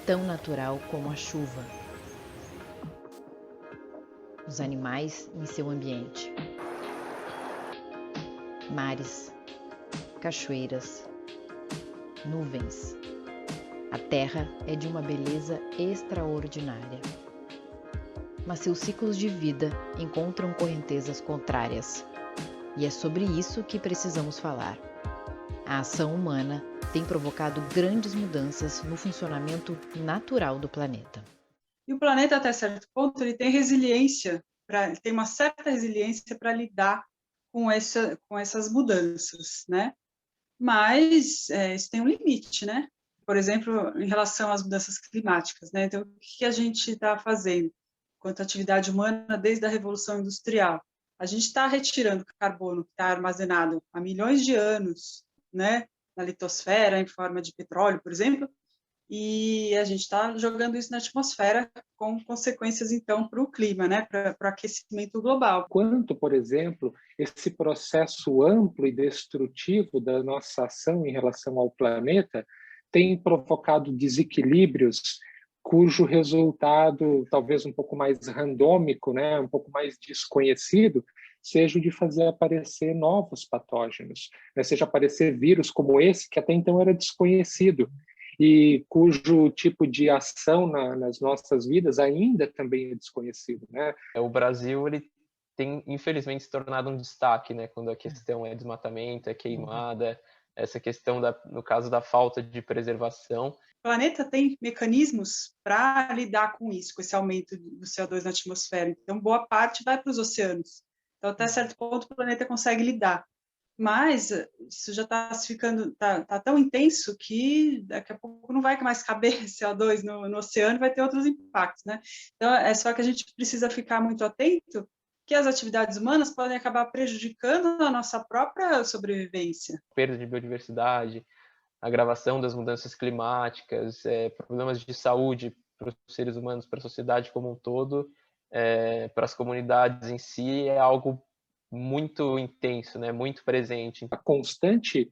tão natural como a chuva. Os animais em seu ambiente. Mares, cachoeiras, nuvens. A terra é de uma beleza extraordinária. Mas seus ciclos de vida encontram correntezas contrárias. E é sobre isso que precisamos falar. A ação humana tem provocado grandes mudanças no funcionamento natural do planeta. E o planeta, até certo ponto, ele tem resiliência, ele tem uma certa resiliência para lidar com essas mudanças, né? Mas isso tem um limite, né? Por exemplo, em relação às mudanças climáticas, né? Então, o que a gente está fazendo quanto à atividade humana desde a Revolução Industrial? A gente está retirando carbono que está armazenado há milhões de anos, né? Na litosfera, em forma de petróleo, por exemplo, e a gente está jogando isso na atmosfera com consequências, então, para o clima, né? Para o aquecimento global. Quanto, por exemplo, esse processo amplo e destrutivo da nossa ação em relação ao planeta tem provocado desequilíbrios cujo resultado, talvez um pouco mais randômico, né, um pouco mais desconhecido, seja o de fazer aparecer novos patógenos, né, seja aparecer vírus como esse, que até então era desconhecido, e cujo tipo de ação nas nossas vidas ainda também é desconhecido, né? O Brasil, ele tem, infelizmente, se tornado um destaque, né? Quando a questão é desmatamento, é queimada, essa questão, no caso da falta de preservação. O planeta tem mecanismos para lidar com isso, com esse aumento do CO2 na atmosfera. Então, boa parte vai para os oceanos. Então, até certo ponto, o planeta consegue lidar. Mas isso já está ficando tá tão intenso que daqui a pouco não vai mais caber CO2 no oceano e vai ter outros impactos, né? Então, é só que a gente precisa ficar muito atento que as atividades humanas podem acabar prejudicando a nossa própria sobrevivência. Perda de biodiversidade, agravação das mudanças climáticas, problemas de saúde para os seres humanos, para a sociedade como um todo, para as comunidades em si, é algo muito intenso, né? Muito presente. A constante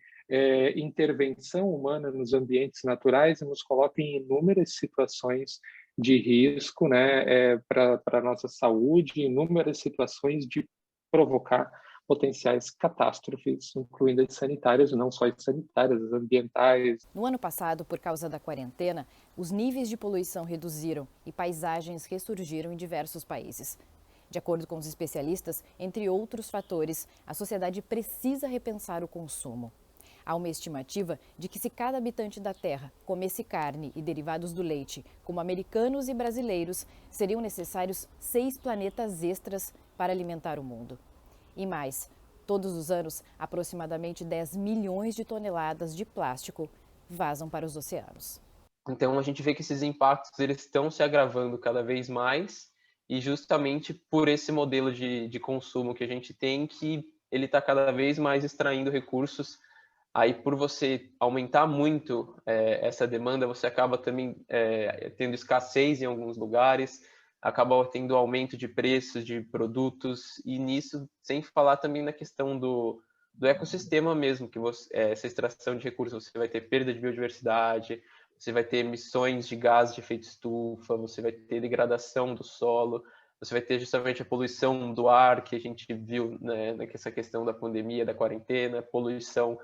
intervenção humana nos ambientes naturais nos coloca em inúmeras situações de risco, né, para a nossa saúde, inúmeras situações de provocar potenciais catástrofes, incluindo as sanitárias, não só as sanitárias, as ambientais. No ano passado, por causa da quarentena, os níveis de poluição reduziram e paisagens ressurgiram em diversos países. De acordo com os especialistas, entre outros fatores, a sociedade precisa repensar o consumo. Há uma estimativa de que se cada habitante da Terra comesse carne e derivados do leite, como americanos e brasileiros, seriam necessários 6 planetas extras para alimentar o mundo. E mais, todos os anos, aproximadamente 10 milhões de toneladas de plástico vazam para os oceanos. Então a gente vê que esses impactos eles estão se agravando cada vez mais, e justamente por esse modelo de consumo que a gente tem, que ele está cada vez mais extraindo recursos. Aí, por você aumentar muito essa demanda, você acaba também tendo escassez em alguns lugares, acaba tendo aumento de preços de produtos, e nisso, sem falar também na questão do ecossistema mesmo, que essa extração de recursos, você vai ter perda de biodiversidade, você vai ter emissões de gases de efeito estufa, você vai ter degradação do solo, você vai ter justamente a poluição do ar, que a gente viu, né, nessa questão da pandemia, da quarentena, poluição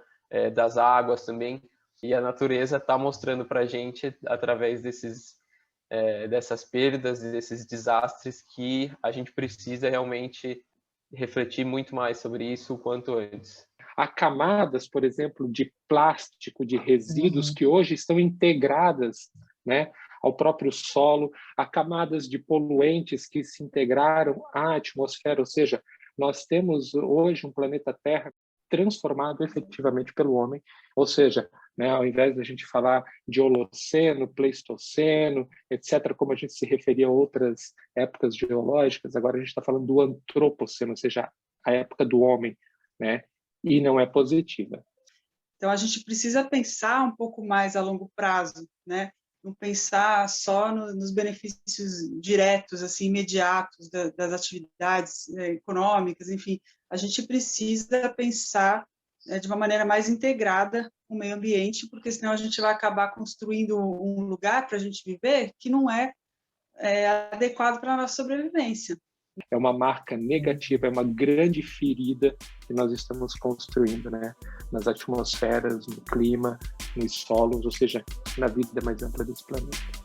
das águas também, e a natureza está mostrando para a gente, através dessas perdas e desses desastres, que a gente precisa realmente refletir muito mais sobre isso o quanto antes. Há camadas, por exemplo, de plástico, de resíduos que hoje estão integradas, né, ao próprio solo, há camadas de poluentes que se integraram à atmosfera, ou seja, nós temos hoje um planeta Terra transformado efetivamente pelo homem, ou seja, né, ao invés da gente falar de Holoceno, Pleistoceno, etc., como a gente se referia a outras épocas geológicas, agora a gente está falando do Antropoceno, ou seja, a época do homem, né, e não é positiva. Então, a gente precisa pensar um pouco mais a longo prazo, né? Não pensar só nos benefícios diretos, assim, imediatos das atividades econômicas, enfim. A gente precisa pensar de uma maneira mais integrada o meio ambiente, porque senão a gente vai acabar construindo um lugar para a gente viver que não é adequado para a nossa sobrevivência. É uma marca negativa, é uma grande ferida que nós estamos construindo, né? Nas atmosferas, no clima, nos solos, ou seja, na vida mais ampla desse planeta.